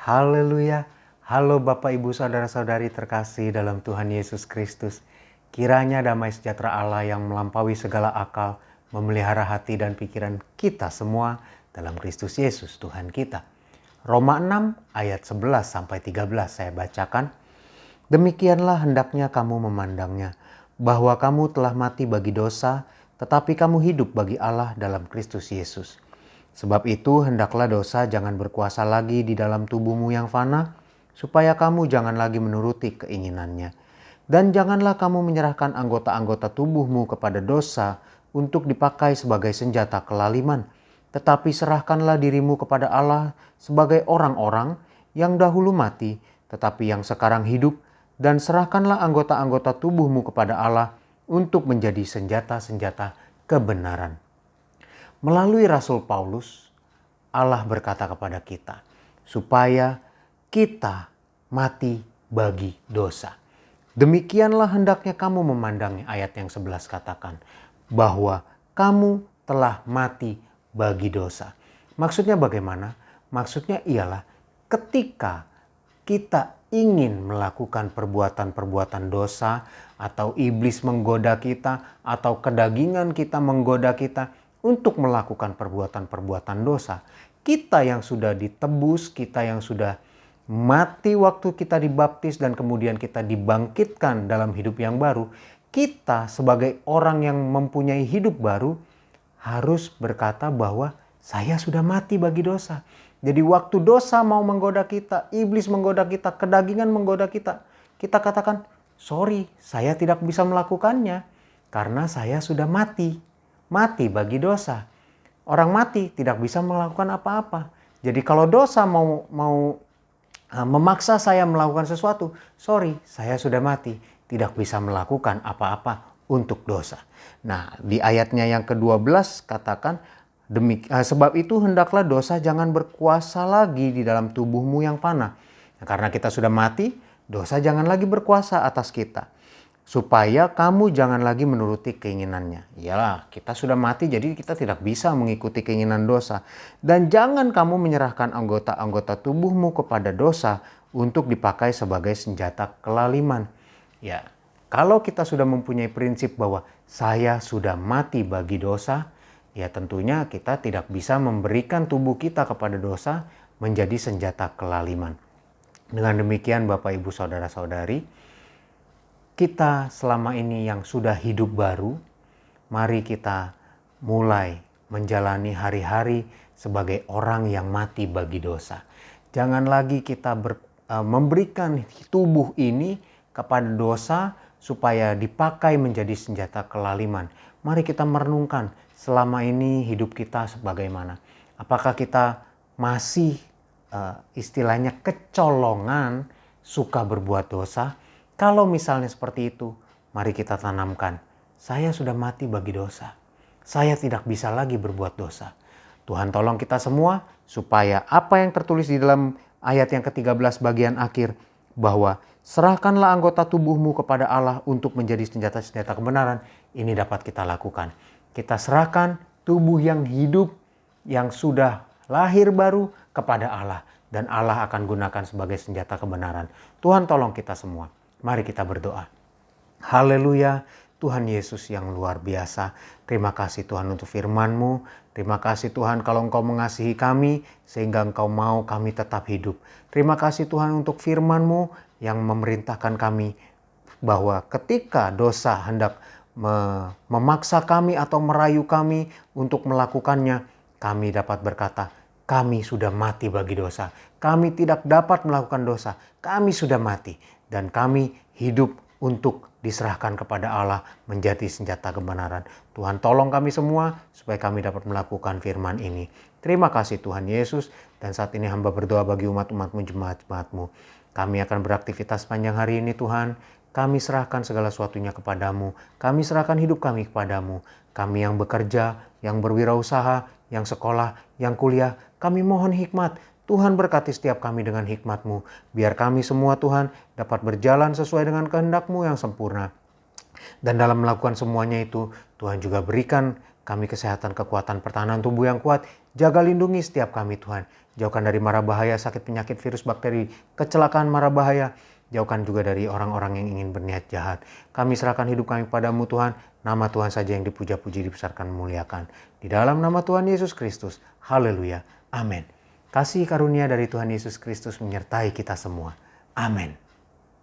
Haleluya. Halo Bapak Ibu Saudara-saudari terkasih dalam Tuhan Yesus Kristus. Kiranya damai sejahtera Allah yang melampaui segala akal memelihara hati dan pikiran kita semua dalam Kristus Yesus Tuhan kita. Roma 6 ayat 11 sampai 13 saya bacakan. Demikianlah hendaknya kamu memandangnya, bahwa kamu telah mati bagi dosa, tetapi kamu hidup bagi Allah dalam Kristus Yesus. Sebab itu hendaklah dosa jangan berkuasa lagi di dalam tubuhmu yang fana, supaya kamu jangan lagi menuruti keinginannya. Dan janganlah kamu menyerahkan anggota-anggota tubuhmu kepada dosa untuk dipakai sebagai senjata kelaliman, tetapi serahkanlah dirimu kepada Allah sebagai orang-orang yang dahulu mati, tetapi yang sekarang hidup, dan serahkanlah anggota-anggota tubuhmu kepada Allah untuk menjadi senjata-senjata kebenaran. Melalui Rasul Paulus, Allah berkata kepada kita, supaya kita mati bagi dosa. Demikianlah hendaknya kamu memandangnya, ayat yang 11 katakan, bahwa kamu telah mati bagi dosa. Maksudnya bagaimana? Maksudnya ialah ketika kita ingin melakukan perbuatan-perbuatan dosa, atau iblis menggoda kita, atau kedagingan kita menggoda kita untuk melakukan perbuatan-perbuatan dosa. Kita yang sudah ditebus, kita yang sudah mati waktu kita dibaptis dan kemudian kita dibangkitkan dalam hidup yang baru, kita sebagai orang yang mempunyai hidup baru harus berkata bahwa saya sudah mati bagi dosa. Jadi waktu dosa mau menggoda kita, iblis menggoda kita, kedagingan menggoda kita, kita katakan, sorry, saya tidak bisa melakukannya karena saya sudah mati. Mati bagi dosa. Orang mati tidak bisa melakukan apa-apa. Jadi kalau dosa mau memaksa saya melakukan sesuatu, sorry, saya sudah mati, tidak bisa melakukan apa-apa untuk dosa. Nah, di ayatnya yang ke-12 katakan, sebab itu hendaklah dosa jangan berkuasa lagi di dalam tubuhmu yang fana. Nah, karena kita sudah mati, dosa jangan lagi berkuasa atas kita. Supaya kamu jangan lagi menuruti keinginannya. Iyalah, kita sudah mati jadi kita tidak bisa mengikuti keinginan dosa. Dan jangan kamu menyerahkan anggota-anggota tubuhmu kepada dosa untuk dipakai sebagai senjata kelaliman. Ya, kalau kita sudah mempunyai prinsip bahwa saya sudah mati bagi dosa, ya tentunya kita tidak bisa memberikan tubuh kita kepada dosa menjadi senjata kelaliman. Dengan demikian Bapak Ibu Saudara-saudari, kita selama ini yang sudah hidup baru, mari kita mulai menjalani hari-hari sebagai orang yang mati bagi dosa. Jangan lagi kita memberikan tubuh ini kepada dosa supaya dipakai menjadi senjata kelaliman. Mari kita merenungkan selama ini hidup kita sebagaimana. Apakah kita masih istilahnya kecolongan, suka berbuat dosa? Kalau misalnya seperti itu, mari kita tanamkan, saya sudah mati bagi dosa. Saya tidak bisa lagi berbuat dosa. Tuhan tolong kita semua supaya apa yang tertulis di dalam ayat yang ke-13 bagian akhir, bahwa serahkanlah anggota tubuhmu kepada Allah untuk menjadi senjata-senjata kebenaran, ini dapat kita lakukan. Kita serahkan tubuh yang hidup, yang sudah lahir baru kepada Allah, dan Allah akan gunakan sebagai senjata kebenaran. Tuhan tolong kita semua. Mari kita berdoa. Haleluya, Tuhan Yesus yang luar biasa. Terima kasih Tuhan untuk firman-Mu. Terima kasih Tuhan kalau Engkau mengasihi kami sehingga Engkau mau kami tetap hidup. Terima kasih Tuhan untuk firman-Mu yang memerintahkan kami bahwa ketika dosa hendak memaksa kami atau merayu kami untuk melakukannya, kami dapat berkata, kami sudah mati bagi dosa. Kami tidak dapat melakukan dosa. Kami sudah mati. Dan kami hidup untuk diserahkan kepada Allah menjadi senjata kebenaran. Tuhan tolong kami semua supaya kami dapat melakukan firman ini. Terima kasih Tuhan Yesus. Dan saat ini hamba berdoa bagi umat-umat-Mu, jemaat-jemaat-Mu. Kami akan beraktivitas panjang hari ini Tuhan. Kami serahkan segala sesuatunya kepadamu. Kami serahkan hidup kami kepadamu. Kami yang bekerja, yang berwirausaha, yang sekolah, yang kuliah. Kami mohon hikmat. Tuhan berkati setiap kami dengan hikmat-Mu. Biar kami semua Tuhan dapat berjalan sesuai dengan kehendak-Mu yang sempurna. Dan dalam melakukan semuanya itu, Tuhan juga berikan kami kesehatan, kekuatan, pertahanan tubuh yang kuat. Jaga lindungi setiap kami Tuhan. Jauhkan dari mara bahaya, sakit, penyakit, virus, bakteri, kecelakaan, mara bahaya. Jauhkan juga dari orang-orang yang ingin berniat jahat. Kami serahkan hidup kami padamu Tuhan. Nama Tuhan saja yang dipuja-puji, dibesarkan, memuliakan. Di dalam nama Tuhan Yesus Kristus. Haleluya. Amin. Kasih karunia dari Tuhan Yesus Kristus menyertai kita semua. Amin.